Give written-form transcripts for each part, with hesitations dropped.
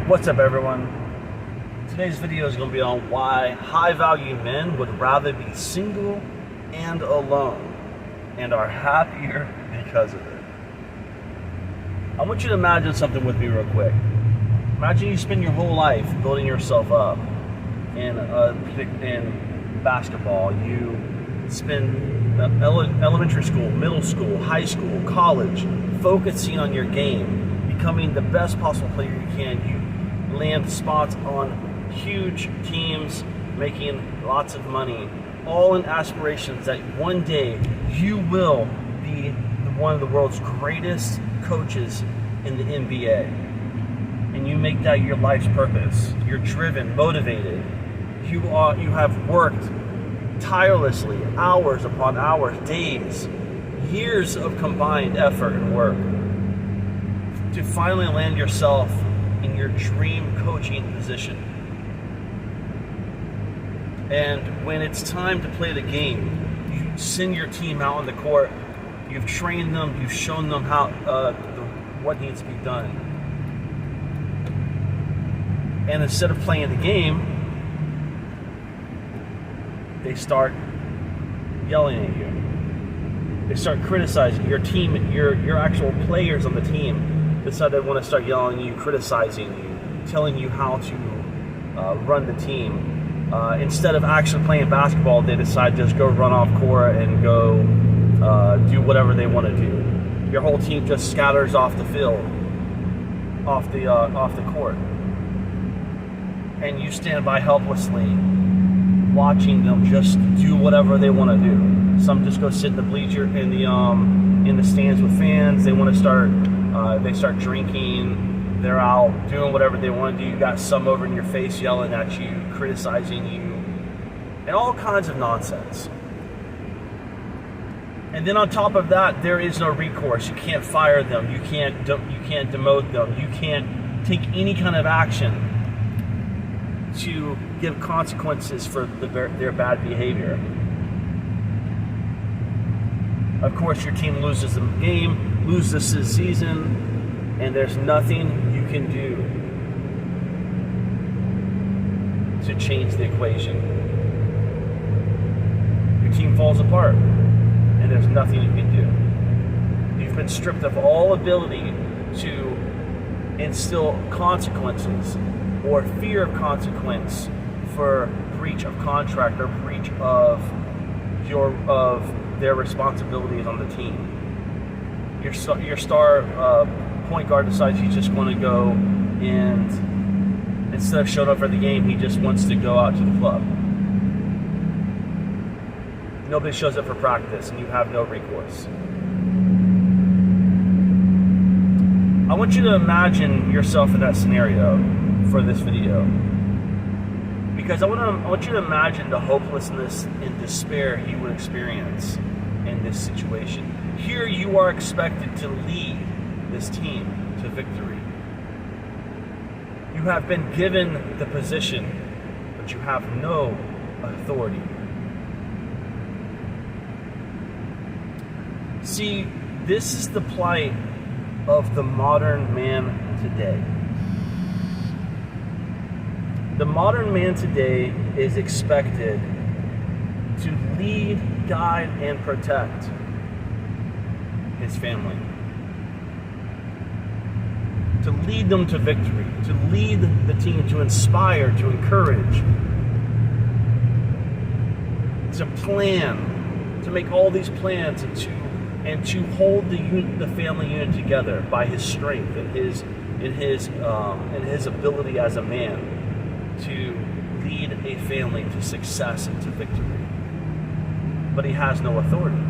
What's up, everyone? Today's video is going to be on why high-value men would rather be single and alone and are happier because of it. I want you to imagine something with me real quick. Imagine you spend your whole life building yourself up in basketball. You spend elementary school, middle school, high school, college, focusing on your game, becoming the best possible player you can. You land spots on huge teams, making lots of money, all in aspirations that one day you will be one of the world's greatest coaches in the NBA. And you make that your life's purpose. You're driven, motivated. You have worked tirelessly, hours upon hours, days, years of combined effort and work to finally land yourself in your dream coaching position. And when it's time to play the game, you send your team out on the court. You've trained them. You've shown them how what needs to be done. And instead of playing the game, they start yelling at you. They start criticizing your team. Your actual players on the team decide they want to start yelling at you, criticizing you, telling you how to run the team. Instead of actually playing basketball, they decide to just go run off court and go do whatever they want to do. Your whole team just scatters off the field, off the court, and you stand by helplessly, watching them just do whatever they want to do. Some just go sit in the bleacher in the stands with fans. They want to start. They start drinking. They're out doing whatever they want to do. You got some over in your face yelling at you, criticizing you, and all kinds of nonsense. And then on top of that, there is no recourse. You can't fire them. You can't demote them. You can't take any kind of action to give consequences for their bad behavior. Of course, your team loses the game, loses the season, and there's nothing you can do to change the equation. Your team falls apart, and there's nothing you can do. You've been stripped of all ability to instill consequences or fear of consequence for breach of contract or breach of their responsibilities on the team. Your star point guard decides he's just going to go, and instead of showing up for the game, he just wants to go out to the club. Nobody shows up for practice, and you have no recourse. I want you to imagine yourself in that scenario for this video, because I want you to imagine the hopelessness and despair you would experience in this situation. Here you are expected to lead this team to victory. You have been given the position, but you have no authority. See, this is the plight of the modern man today. The modern man today is expected to lead, guide, and protect his family. To lead them to victory. To lead the team, to inspire, to encourage. To plan. To make all these plans and to hold the family unit together by his strength and his ability as a man to lead a family to success and to victory. But he has no authority.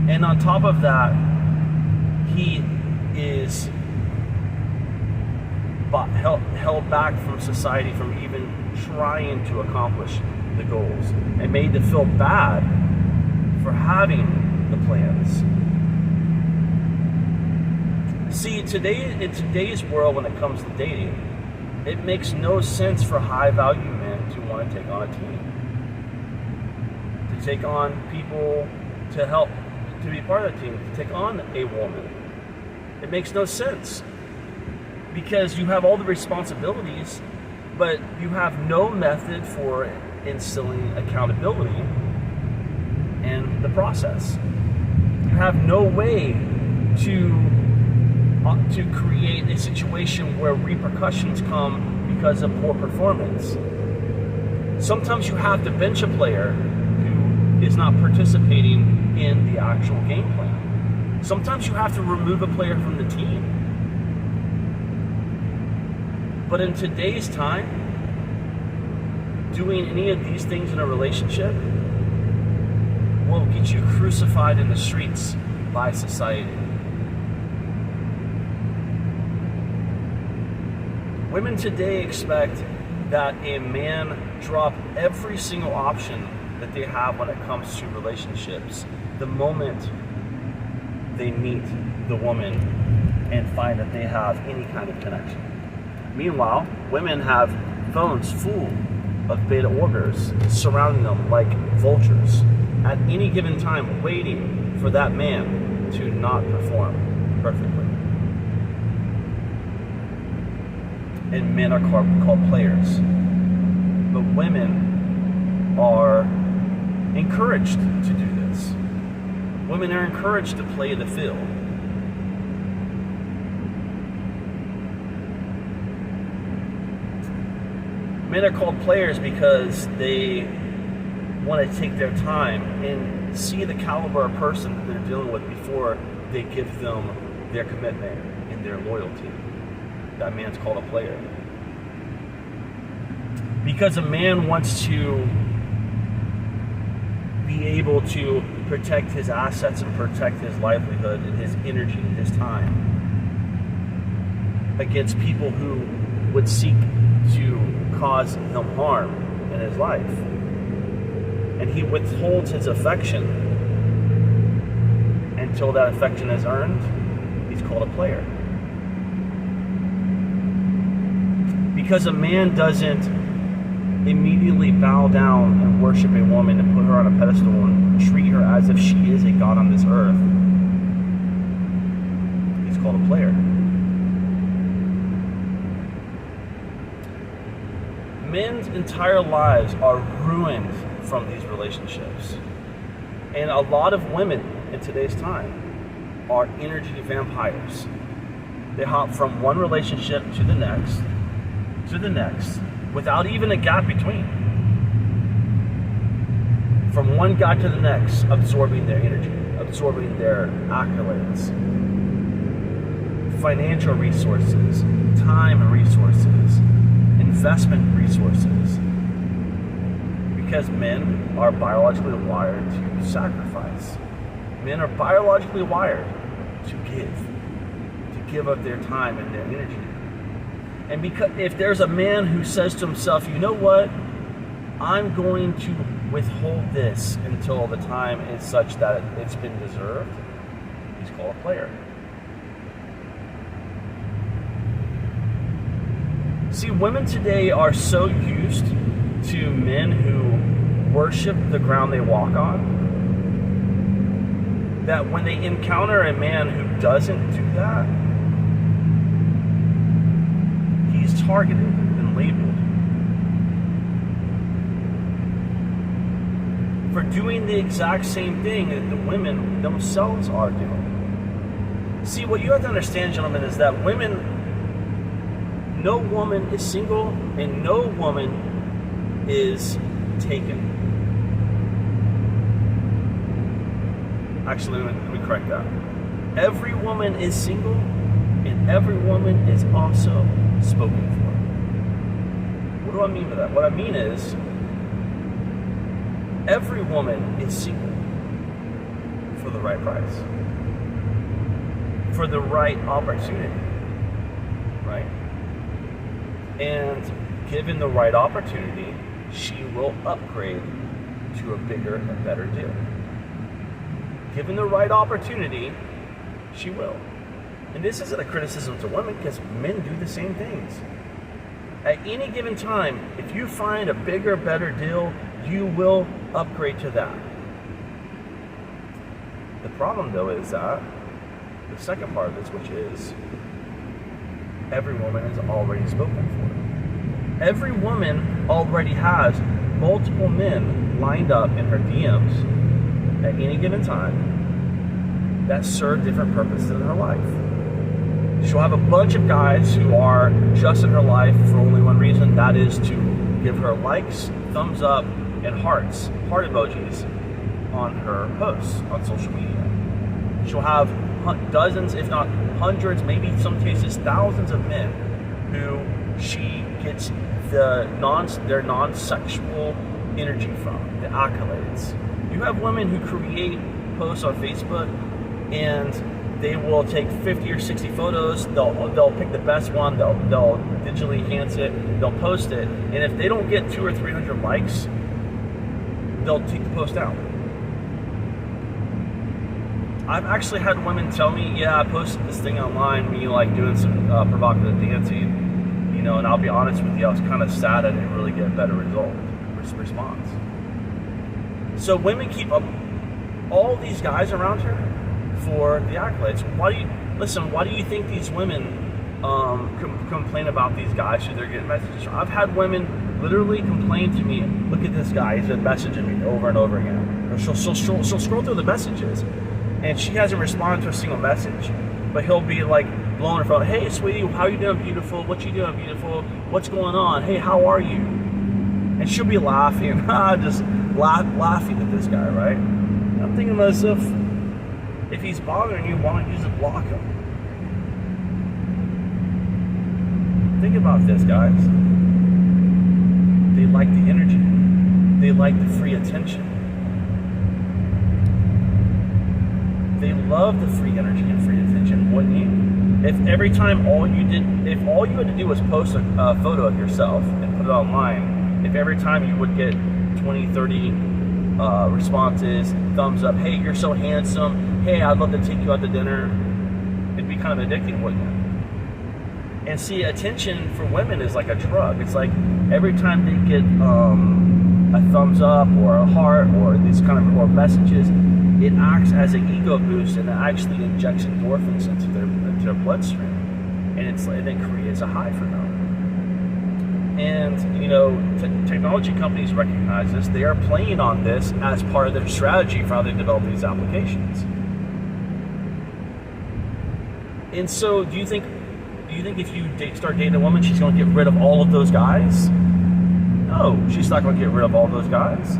And on top of that, he is held back from society from even trying to accomplish the goals, and made to feel bad for having the plans. See, in today's world, when it comes to dating, it makes no sense for high-value men to want to take on a team, to take on people to help, to be part of the team, to take on a woman. It makes no sense. because you have all the responsibilities, but you have no method for instilling accountability in the process. You have no way to create a situation where repercussions come because of poor performance. Sometimes you have to bench a player who is not participating in the actual game plan. Sometimes you have to remove a player from the team. But in today's time, doing any of these things in a relationship will get you crucified in the streets by society. Women today expect that a man drop every single option that they have when it comes to relationships the moment they meet the woman and find that they have any kind of connection. Meanwhile, women have phones full of beta orbiters surrounding them like vultures at any given time, waiting for that man to not perform perfectly. And men are called players. But women are encouraged to do this. Women are encouraged to play the field. Men are called players because they want to take their time and see the caliber of person that they're dealing with before they give them their commitment and their loyalty. That man's called a player. Because a man wants to be able to protect his assets and protect his livelihood and his energy and his time against people who would seek to cause him harm in his life. And he withholds his affection until that affection is earned. He's called a player. Because a man doesn't immediately bow down and worship a woman and put her on a pedestal and treat her as if she is a god on this earth, he's called a player. Men's entire lives are ruined from these relationships. And a lot of women in today's time are energy vampires. They hop from one relationship to the next, without even a gap between. From one guy to the next, absorbing their energy, absorbing their accolades, financial resources, time resources, investment resources. Because men are biologically wired to sacrifice. Men are biologically wired to give of their time and their energy. And because if there's a man who says to himself, you know what, I'm going to withhold this until the time is such that it's been deserved, he's called a player. See, women today are so used to men who worship the ground they walk on that when they encounter a man who doesn't do that, he's targeted and labeled for doing the exact same thing that the women themselves are doing. See, what you have to understand, gentlemen, is that no woman is single and no woman is taken. Actually, let me correct that. Every woman is single and every woman is also spoken for. What do I mean by that? What I mean is, every woman is single for the right price, for the right opportunity, right? And given the right opportunity, she will upgrade to a bigger and better deal. Given the right opportunity, she will. And this isn't a criticism to women, because men do the same things. At any given time, if you find a bigger, better deal, you will upgrade to that. The problem, though, is that the second part of this, which is every woman is already spoken for. Every woman already has multiple men lined up in her DMs at any given time that serve different purposes in her life. She'll have a bunch of guys who are just in her life for only one reason, that is to give her likes, thumbs up, and heart emojis on her posts on social media. She'll have dozens, if not hundreds, maybe in some cases thousands of men who she gets their non-sexual energy from, the accolades. You have women who create posts on Facebook and they will take 50 or 60 photos, they'll pick the best one, they'll digitally enhance it, they'll post it, and if they don't get 200 or 300 likes, they'll take the post down. I've actually had women tell me, yeah, I posted this thing online, me like doing some provocative dancing, you know, and I'll be honest with you, I was kind of sad I didn't really get a better response. So women keep up all these guys around her for the accolades. Why do you think these women complain about these guys who they're getting messages from? I've had women literally complain to me, look at this guy, he's been messaging me over and over again. Or she'll scroll through the messages and she hasn't responded to a single message, but he'll be like blowing her phone, hey sweetie, how you doing, beautiful? What you doing, beautiful? What's going on? Hey, how are you? And she'll be laughing, just laughing at this guy, right? And I'm thinking to myself, if he's bothering you, why don't you just block him? Think about this, guys. They like the energy. They like the free attention. They love the free energy and free attention, wouldn't you? If every time all you had to do was post a photo of yourself and put it online, if every time you would get 20, 30 responses, thumbs up, hey, you're so handsome, hey, I'd love to take you out to dinner, it'd be kind of addicting, wouldn't it? And see, attention for women is like a drug. It's like every time they get a thumbs up or a heart or these kind of or messages, it acts as an ego boost and it actually injects endorphins into their bloodstream, and it creates a high for them. And you know, technology companies recognize this. They are playing on this as part of their strategy for how they develop these applications. And so, do you think if you start dating a woman, she's going to get rid of all of those guys? No, she's not going to get rid of all those guys.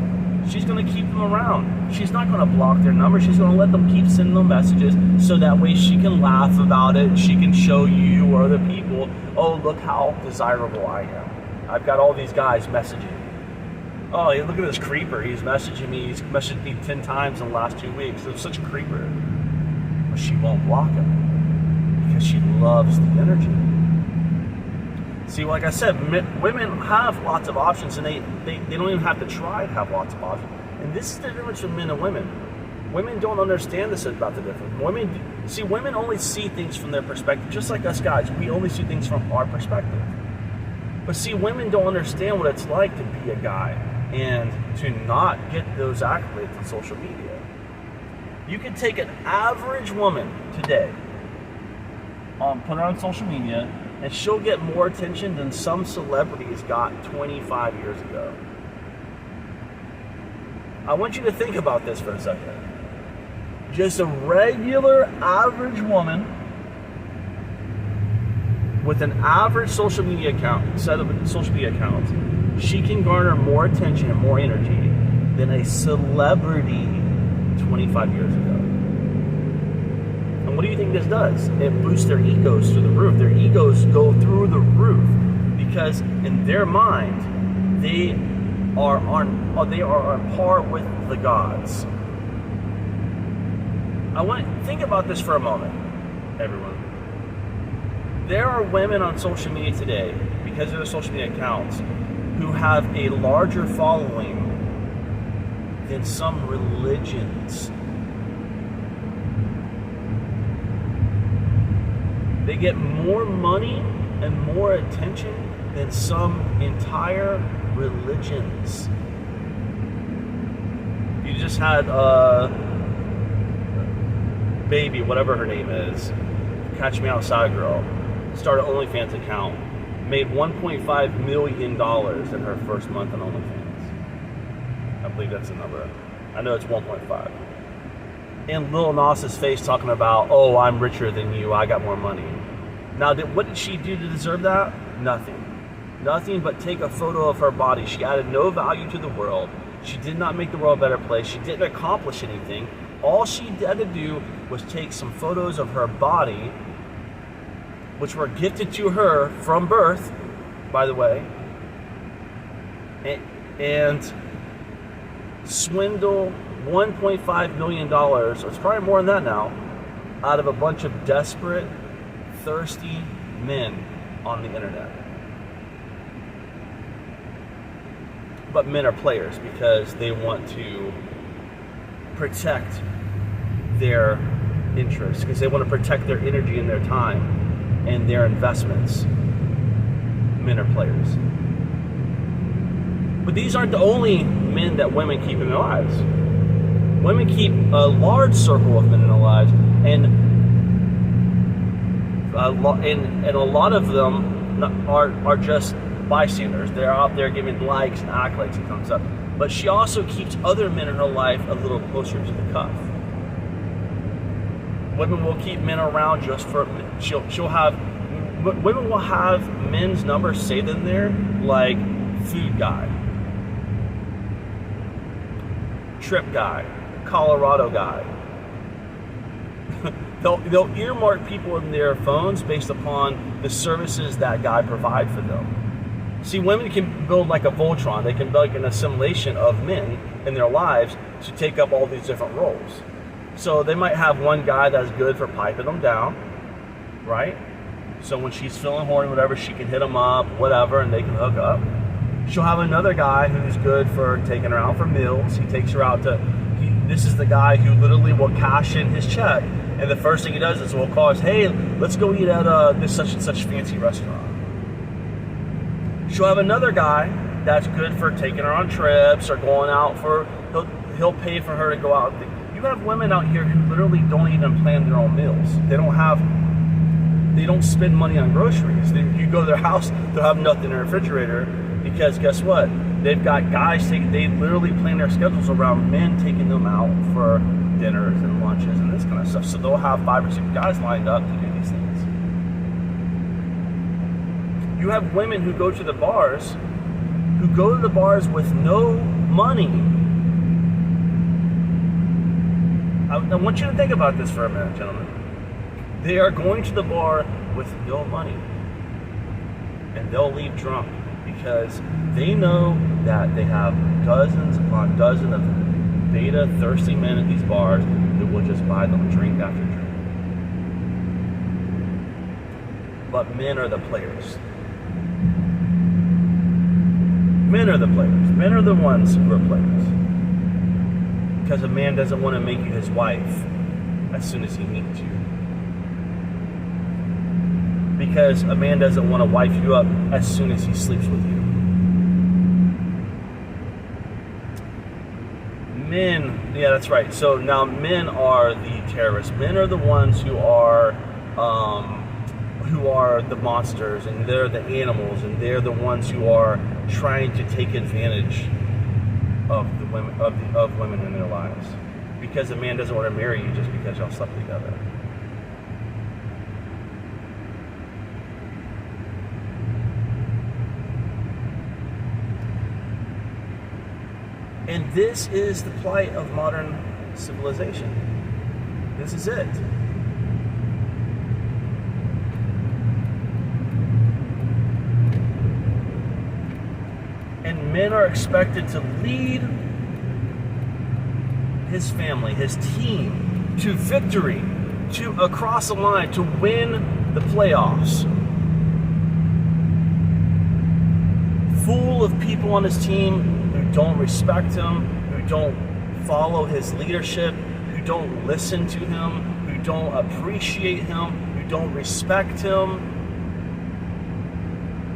She's going to keep them around. She's not going to block their number. She's going to let them keep sending them messages so that way she can laugh about it. She can show you or other people, oh, look how desirable I am. I've got all these guys messaging me. Oh, look at this creeper. He's messaging me. He's messaged me 10 times in the last 2 weeks. They're such a creeper. But she won't block him because she loves the energy. See, like I said, women have lots of options, and they don't even have to try to have lots of options. And this is the difference between men and women. Women don't understand this about the difference. Women only see things from their perspective, just like us guys. We only see things from our perspective. But see, women don't understand what it's like to be a guy and to not get those accolades on social media. You can take an average woman today, put her on social media, and she'll get more attention than some celebrities got 25 years ago. I want you to think about this for a second. Just a regular average woman with an average social media account, set of social media accounts, she can garner more attention and more energy than a celebrity 25 years ago. And what do you think this does? It boosts their egos through the roof. Their egos go through the roof because in their mind, they are on par with the gods. Think about this for a moment, everyone. There are women on social media today, because of their social media accounts, who have a larger following than some religions. They get more money and more attention than some entire religions. You just had baby, whatever her name is, Catch Me Outside girl, started an OnlyFans account, made $1.5 million in her first month on OnlyFans. I believe that's the number. I know it's 1.5. And Lil Nas's face talking about, oh, I'm richer than you, I got more money. Now, what did she do to deserve that? Nothing. Nothing but take a photo of her body. She added no value to the world. She did not make the world a better place. She didn't accomplish anything. All she had to do was take some photos of her body, which were gifted to her from birth, by the way, and swindle $1.5 million, or it's probably more than that now, out of a bunch of desperate, thirsty men on the internet. But men are players because they want to protect their interests, because they want to protect their energy and their time and their investments. Men are players. But these aren't the only men that women keep in their lives. Women keep a large circle of men in their lives, and a lot of them are just bystanders. They're out there giving likes and accolades and thumbs up. But she also keeps other men in her life a little closer to the cuff. Women will keep men around just for, women will have men's numbers saved in there, like food guy, trip guy, Colorado guy. They'll earmark people in their phones based upon the services that guy provide for them. See, women can build like a Voltron. They can build like an assimilation of men in their lives to take up all these different roles. So they might have one guy that's good for piping them down, right? So when she's feeling horny, whatever, she can hit him up, whatever, and they can hook up. She'll have another guy who's good for taking her out for meals. He takes her out to, this is the guy who literally will cash in his check. And the first thing he does is will call us, hey, let's go eat at this such and such fancy restaurant. She'll have another guy that's good for taking her on trips or going out for, he'll pay for her to go out. You have women out here who literally don't even plan their own meals. They don't spend money on groceries. You go to their house, they'll have nothing in the refrigerator, because guess what? They've got guys, they literally plan their schedules around men taking them out for dinners and lunches and this kind of stuff. So they'll have 5 or 6 guys lined up to do these things. You have women who go to the bars, with no money. I want you to think about this for a minute, gentlemen. They are going to the bar with no money, and they'll leave drunk because they know that they have dozens upon dozens of beta thirsty men at these bars that will just buy them drink after drink. But men are the players. Men are the players. Men are the ones who are players. Because a man doesn't want to make you his wife as soon as he meets you. Because a man doesn't want to wife you up as soon as he sleeps with you. Men, yeah, that's right. So now men are the terrorists. Men are the ones who are the monsters, and they're the animals, and they're the ones who are trying to take advantage of the women of women in their lives. Because a man doesn't want to marry you just because y'all slept together. And this is the plight of modern civilization. This is it. And men are expected to lead his family, his team, to victory, to across the line, to win the playoffs. Full of people on his team who don't respect him, who don't follow his leadership, who don't listen to him, who don't appreciate him, who don't respect him,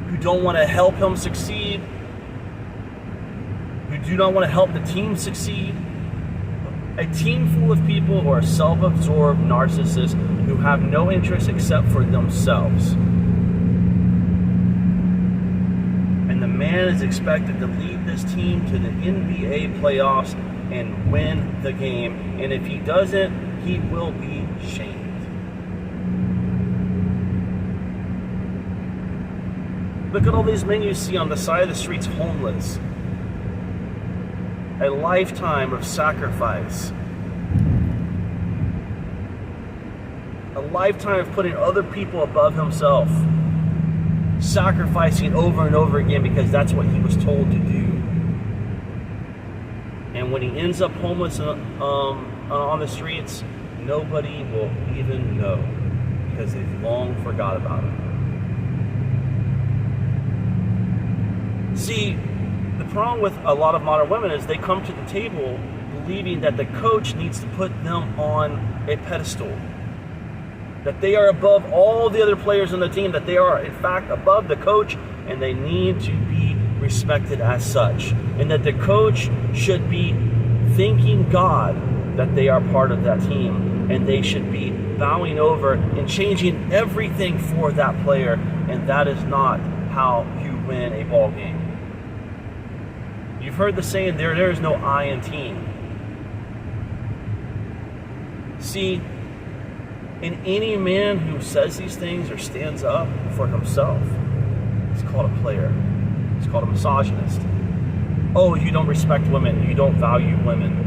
who don't want to help him succeed, who do not want to help the team succeed. A team full of people who are self-absorbed narcissists who have no interest except for themselves. man is expected to lead this team to the NBA playoffs and win the game. And if he doesn't, he will be shamed. Look at all these men you see on the side of the streets homeless. A lifetime of sacrifice. A lifetime of putting other people above himself. Sacrificing over and over again because that's what he was told to do. And when he ends up homeless on the streets, nobody will even know because they've long forgot about him. See, the problem with a lot of modern women is they come to the table believing that the coach needs to put them on a pedestal. That they are above all the other players on the team, that they are in fact above the coach, and they need to be respected as such. And that the coach should be thanking God that they are part of that team, and they should be bowing over and changing everything for that player, and that is not how you win a ball game. You've heard the saying, there is no I in team. See, and any man who says these things or stands up for himself is called a player. It's called a misogynist. Oh, you don't respect women. You don't value women.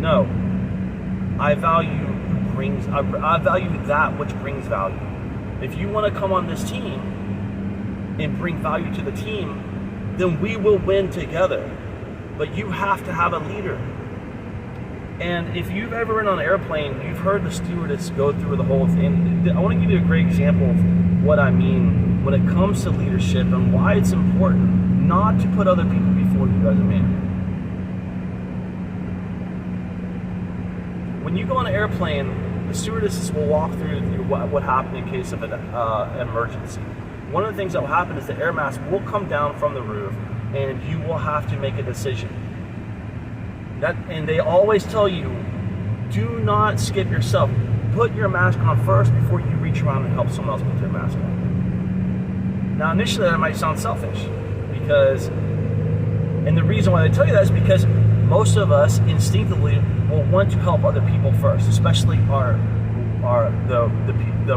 No. I value that which brings value. If you want to come on this team and bring value to the team, then we will win together. But you have to have a leader. And if you've ever been on an airplane, you've heard the stewardess go through the whole thing. I want to give you a great example of what I mean when it comes to leadership and why it's important not to put other people before you as a man. When you go on an airplane, the stewardesses will walk through what happened in case of an emergency. One of the things that will happen is the air mask will come down from the roof, and you will have to make a decision. And they always tell you, do not skip yourself. Put your mask on first before you reach around and help someone else put their mask on. Now, initially that might sound selfish, and the reason why they tell you that is because most of us instinctively will want to help other people first, especially the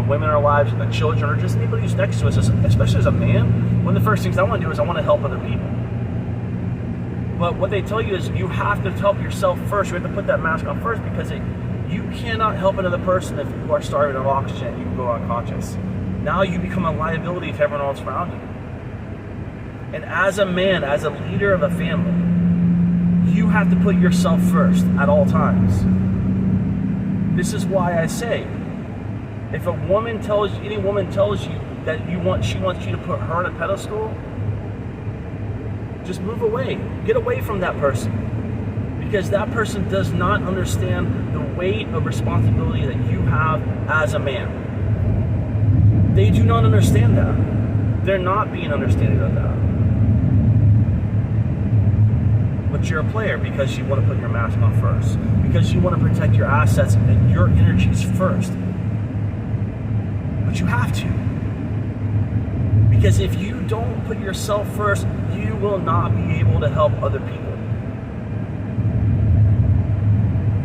women in our lives and the children, or just anybody who's next to us. Especially as a man, one of the first things I want to do is I want to help other people. But what they tell you is you have to help yourself first. You have to put that mask on first, because you cannot help another person if you are starving of oxygen. You can go unconscious. Now you become a liability to everyone else around you. And as a man, as a leader of a family, you have to put yourself first at all times. This is why I say, if any woman tells you that she wants you to put her on a pedestal, just move away. Get away from that person. Because that person does not understand the weight of responsibility that you have as a man. They do not understand that. They're not being understanding of that. But you're a player because you want to put your mask on first. Because you want to protect your assets and your energies first. But you have to. Because if you don't put yourself first, you will not be able to help other people.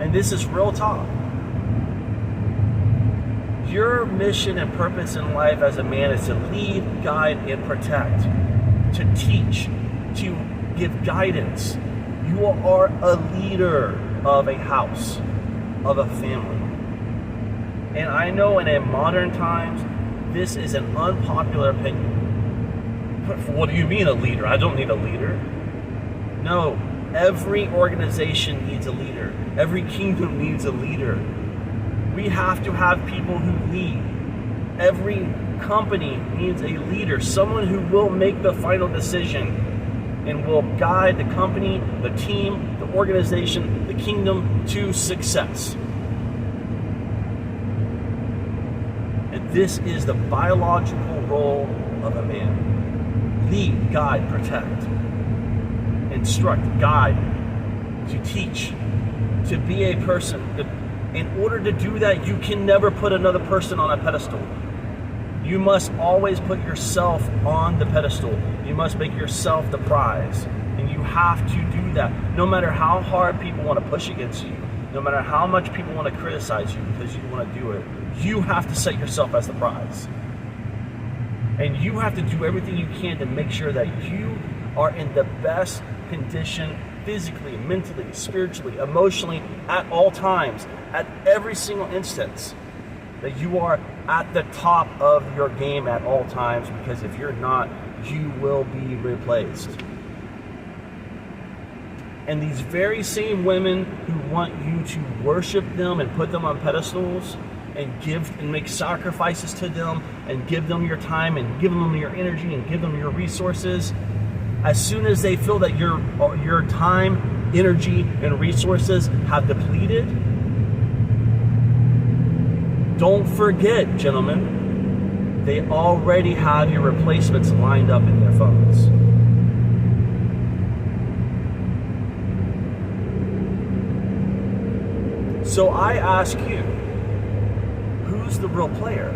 And this is real talk. Your mission and purpose in life as a man is to lead, guide, and protect. To teach. To give guidance. You are a leader of a house, of a family. And I know in modern times, this is an unpopular opinion. But what do you mean a leader? I don't need a leader. No, every organization needs a leader. Every kingdom needs a leader. We have to have people who lead. Every company needs a leader, someone who will make the final decision and will guide the company, the team, the organization, the kingdom to success. And this is the biological role of a man. Lead, guide, protect. Instruct, guide, to teach, to be a person, In order to do that, you can never put another person on a pedestal. You must always put yourself on the pedestal. You must make yourself the prize. And you have to do that. No matter how hard people want to push against you, no matter how much people want to criticize you because you want to do it, you have to set yourself as the prize. And you have to do everything you can to make sure that you are in the best condition physically, mentally, spiritually, emotionally, at all times, at every single instance, that you are at the top of your game at all times, because if you're not, you will be replaced. And these very same women who want you to worship them and put them on pedestals and give and make sacrifices to them and give them your time and give them your energy and give them your resources, as soon as they feel that your time, energy, and resources have depleted, don't forget, gentlemen, they already have your replacements lined up in their phones. So I ask you, who's the real player?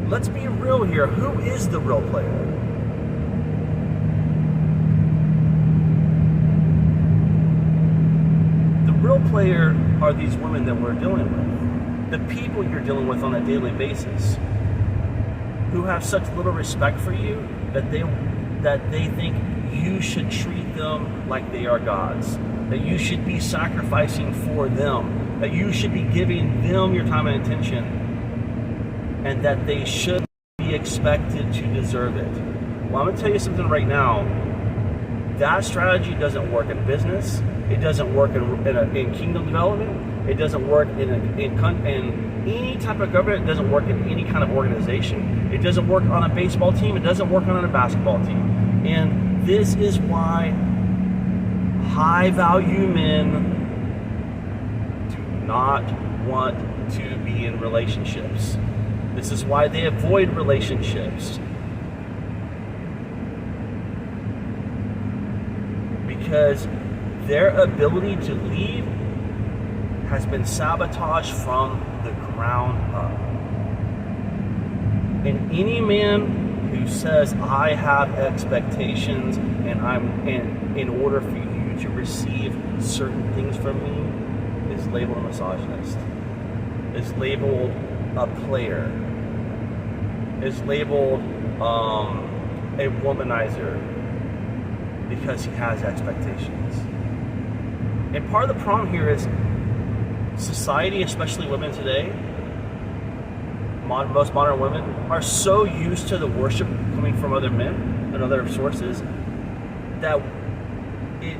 Let's be real here. Who is the real player? The real player are these women that we're dealing with. The people you're dealing with on a daily basis, who have such little respect for you that they think you should treat them like they are gods, that you should be sacrificing for them, that you should be giving them your time and attention, and that they should be expected to deserve it. Well, I'm going to tell you something right now. That strategy doesn't work in business. It doesn't work in kingdom development. It doesn't work in any type of government. It doesn't work in any kind of organization. It doesn't work on a baseball team. It doesn't work on a basketball team. And this is why high-value men do not want to be in relationships. This is why they avoid relationships. Because their ability to lead has been sabotaged from the ground up. And any man who says, I have expectations and in order for you to receive certain things from me, is labeled a misogynist, is labeled a player, is labeled a womanizer, because he has expectations. And part of the problem here is society, especially women today, most modern women, are so used to the worship coming from other men and other sources that it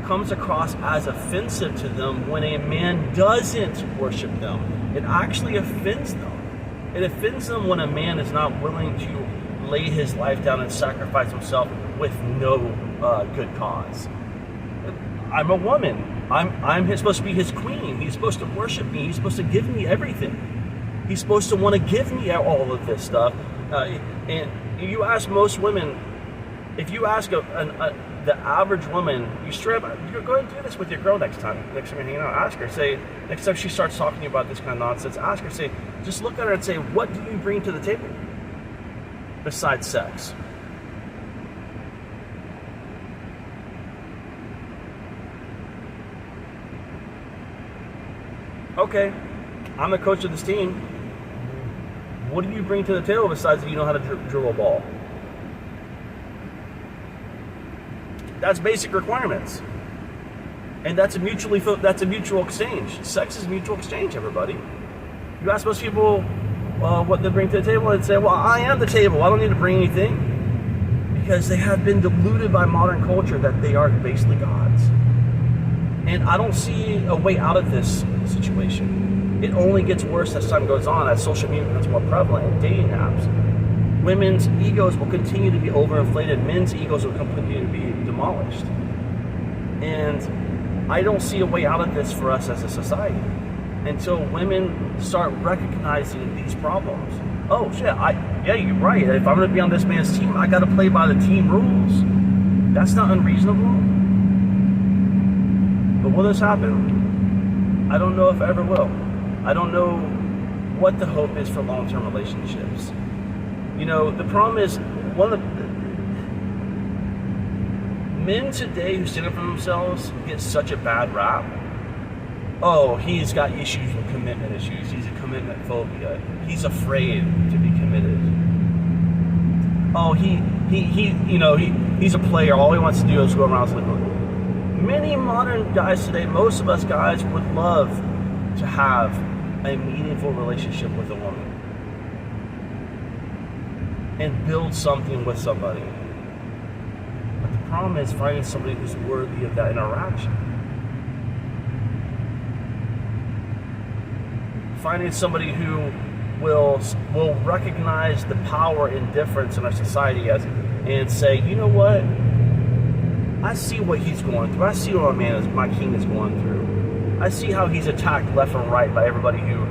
comes across as offensive to them when a man doesn't worship them. It actually offends them. It offends them when a man is not willing to lay his life down and sacrifice himself with no good cause. I'm a woman. I'm supposed to be his queen. He's supposed to worship me. He's supposed to give me everything. He's supposed to want to give me all of this stuff. And you ask most women, if you ask the average woman, you straight up, you go ahead and do this with your girl next time you're hanging out. Ask her, say, next time she starts talking to you about this kind of nonsense, ask her, say, just look at her and say, what do you bring to the table besides sex? Okay, I'm the coach of this team. What do you bring to the table besides that you know how to dribble a ball? That's basic requirements. And that's a mutual exchange. Sex is mutual exchange, everybody. You ask most people what they bring to the table, and say, well, I am the table. I don't need to bring anything. Because they have been deluded by modern culture that they are basically gods. And I don't see a way out of this situation. It only gets worse as time goes on, as social media becomes more prevalent and dating apps. Women's egos will continue to be overinflated. Men's egos will continue to be demolished. And I don't see a way out of this for us as a society until women start recognizing these problems. Oh shit, yeah, you're right. If I'm going to be on this man's team, I got to play by the team rules. That's not unreasonable. But will this happen? I don't know if it ever will. I don't know what the hope is for long-term relationships. You know, the problem is, one of the men today who stand up for themselves get such a bad rap. Oh, he's got issues with commitment issues. He's a commitment phobia. He's afraid to be committed. Oh, he's a player. All he wants to do is go around sleeping. Many modern guys today, most of us guys would love to have a meaningful relationship with a woman and build something with somebody. But the problem is finding somebody who's worthy of that interaction. Finding somebody who will recognize the power and difference in our society and say, you know what? I see what he's going through. I see what my king is going through. I see how he's attacked left and right by everybody who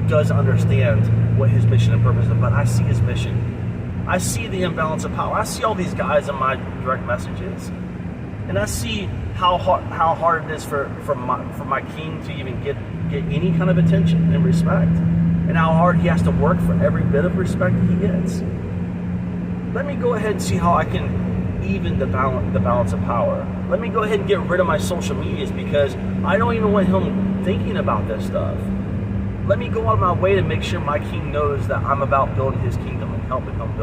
does understand what his mission and purpose is, but I see his mission. I see the imbalance of power. I see all these guys in my direct messages, and I see how hard it is for my king to even get any kind of attention and respect, and how hard he has to work for every bit of respect that he gets. Let me go ahead and see how I can even the balance of power. Let me go ahead and get rid of my social medias because I don't even want him thinking about this stuff. Let me go out of my way to make sure my king knows that I'm about building his kingdom and helping him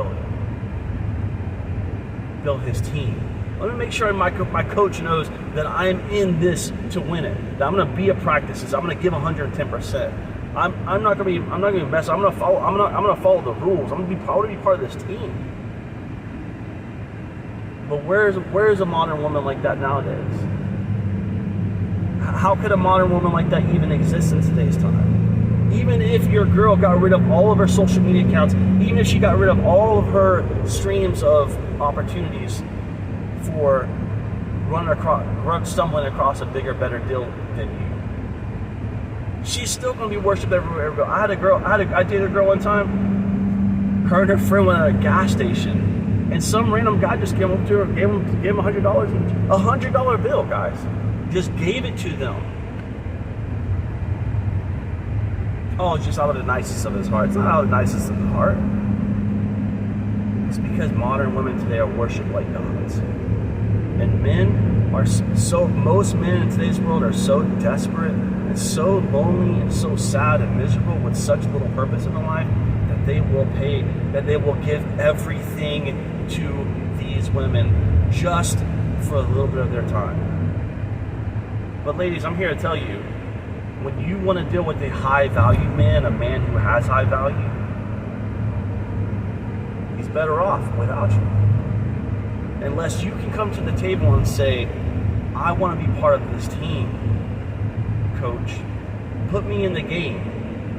build his team. Let me make sure my coach knows that I'm in this to win it. That I'm going to be at practices. I'm going to give 110%. I'm not going to be messy. I'm going to follow the rules. I want to be part of this team. But where's a modern woman like that nowadays? How could a modern woman like that even exist in today's time? Even if your girl got rid of all of her social media accounts, even if she got rid of all of her streams of opportunities for stumbling across a bigger, better deal than you, she's still going to be worshipped everywhere. I dated a girl one time. Her and her friend went at a gas station. And some random guy just came up to her, gave him $100 each. $100 bill, guys. Just gave it to them. Oh, it's just out of the nicest of his heart. It's not out of the nicest of his heart. It's because modern women today are worshipped like gods. And most men in today's world are so desperate and so lonely and so sad and miserable with such little purpose in their life that they will give everything to these women just for a little bit of their time. But ladies, I'm here to tell you, when you want to deal with a high value man, a man who has high value, he's better off without you. Unless you can come to the table and say, I want to be part of this team, coach. Put me in the game.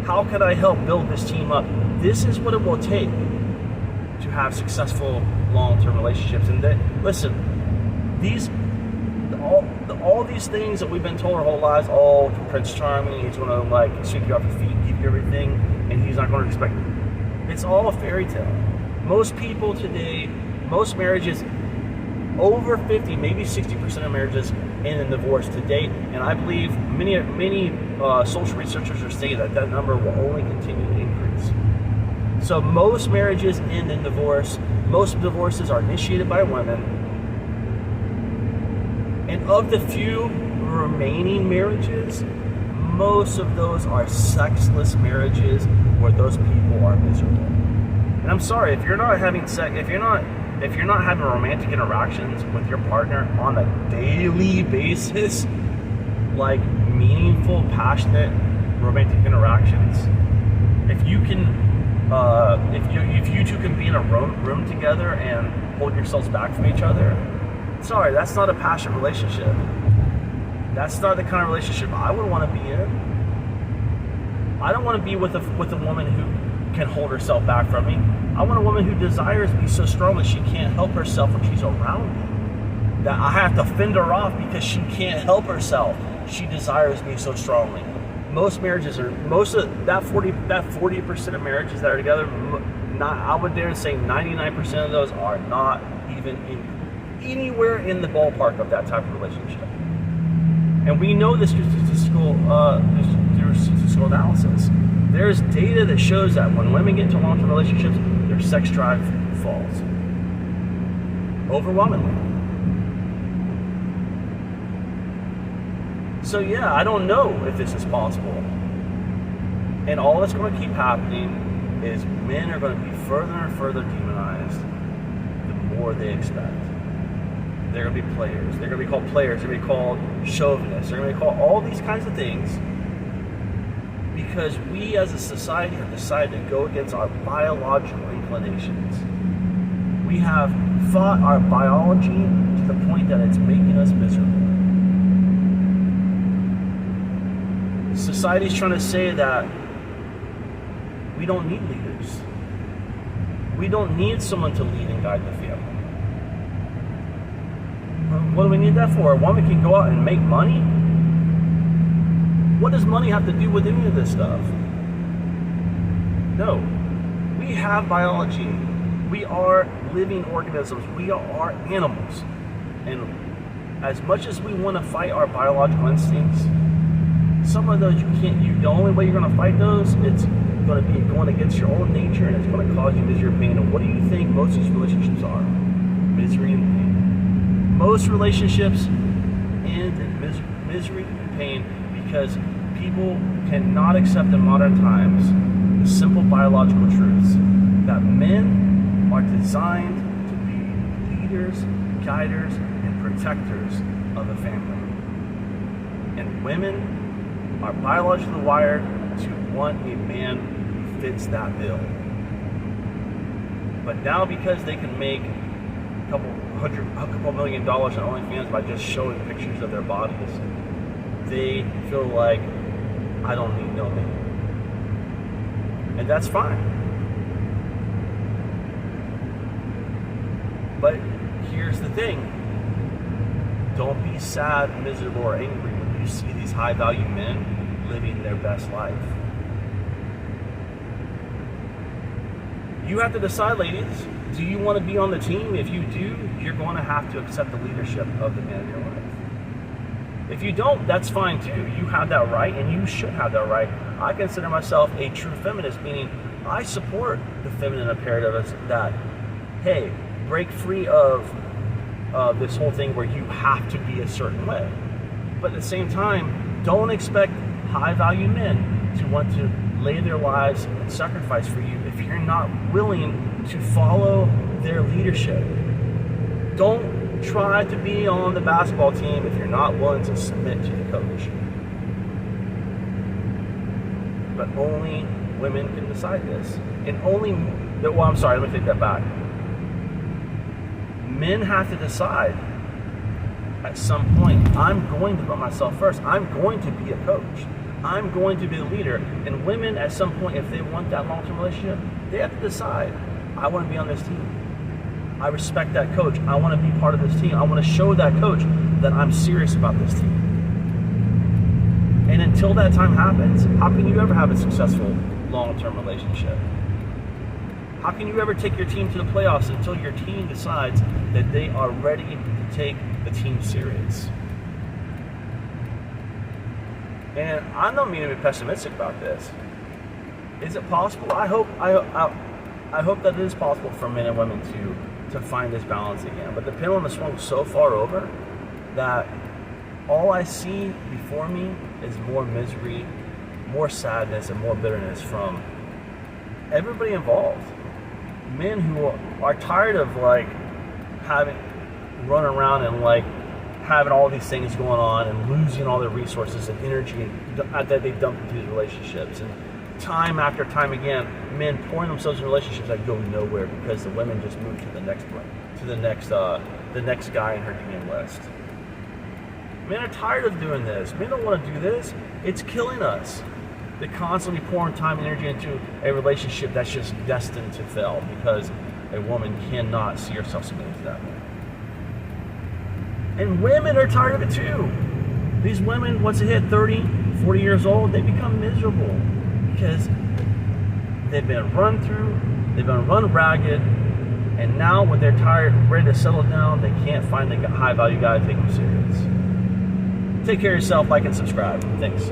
How can I help build this team up? This is what it will take to have successful long-term relationships. And listen, all these things that we've been told our whole lives, Prince Charming, he's going to sweep you off your feet, give you everything, and he's not going to respect you. It's all a fairy tale. Most people today, most marriages, over 50, maybe 60% of marriages end in divorce to date, and I believe many social researchers are saying that number will only continue to increase. So most marriages end in divorce. Most divorces are initiated by women. And of the few remaining marriages, most of those are sexless marriages where those people are miserable. And I'm sorry, if you're not having sex, if you're not having romantic interactions with your partner on a daily basis, like meaningful, passionate romantic interactions, if you two can be in a room together and hold yourselves back from each other, sorry, that's not a passionate relationship. That's not the kind of relationship I would want to be in. I don't want to be with a woman who can hold herself back from me. I want a woman who desires me so strongly she can't help herself when she's around me. That I have to fend her off because she can't help herself. She desires me so strongly. Most marriages are, that 40% of marriages that are together, I would dare say 99% of those are not even anywhere in the ballpark of that type of relationship. And we know this through statistical analysis. There's data that shows that when women get into long-term relationships, their sex drive falls. Overwhelmingly. So yeah, I don't know if this is possible. And all that's going to keep happening is men are going to be further and further demonized the more they expect. They're going to be players. They're going to be called players. They're going to be called chauvinists. They're going to be called all these kinds of things because we as a society have decided to go against our biological inclinations. We have fought our biology to the point that it's making us miserable. Society's trying to say that we don't need leaders. We don't need someone to lead and guide the family. What do we need that for? A woman can go out and make money? What does money have to do with any of this stuff? No. We have biology. We are living organisms. We are animals. And as much as we want to fight our biological instincts, some of those you can't. The only way you're going to fight those, it's going to be going against your own nature, and it's going to cause you misery and pain. And what do you think most of these relationships are? Misery and pain. Most relationships end in misery and pain because people cannot accept in modern times the simple biological truths that men are designed to be leaders, guiders, and protectors of a family. And women are biologically wired to want a man who fits that bill. But now because they can make a couple $1 million on OnlyFans by just showing pictures of their bodies, they feel like, I don't need no man. And that's fine. But here's the thing. Don't be sad, miserable, or angry when you see these high-value men living their best life. You have to decide, ladies, do you want to be on the team? If you do, you're going to have to accept the leadership of the man in your life. If you don't, that's fine too. You have that right, and you should have that right. I consider myself a true feminist, meaning I support the feminine imperative that, hey, break free of this whole thing where you have to be a certain way. But at the same time, don't expect high-value men to want to lay their lives and sacrifice for you if you're not willing to follow their leadership. Don't try to be on the basketball team if you're not willing to submit to the coach. But only women can decide this. And only, well, I'm sorry, let me take that back. Men have to decide at some point, I'm going to put myself first. I'm going to be a coach. I'm going to be a leader. And women, at some point, if they want that long-term relationship, they have to decide, I want to be on this team. I respect that coach. I want to be part of this team. I want to show that coach that I'm serious about this team. And until that time happens, how can you ever have a successful long-term relationship? How can you ever take your team to the playoffs until your team decides that they are ready to take the team serious? And I don't mean to be pessimistic about this. Is it possible? I hope that it is possible for men and women to find this balance again. But the pendulum has swung so far over that all I see before me is more misery, more sadness, and more bitterness from everybody involved. Men who are tired of having run around and having all these things going on and losing all their resources and energy that they dump into these relationships. And time after time again, men pouring themselves in relationships that go nowhere because the women just move to the next guy in her DM list. Men are tired of doing this. Men don't want to do this. It's killing us. They're constantly pouring time and energy into a relationship that's just destined to fail because a woman cannot see herself submitting to that man. And women are tired of it too. These women, once they hit 30, 40 years old, they become miserable because they've been run through, they've been run ragged, and now when they're tired, ready to settle down, they can't find a high-value guy to take them serious. Take care of yourself, like and subscribe. Thanks.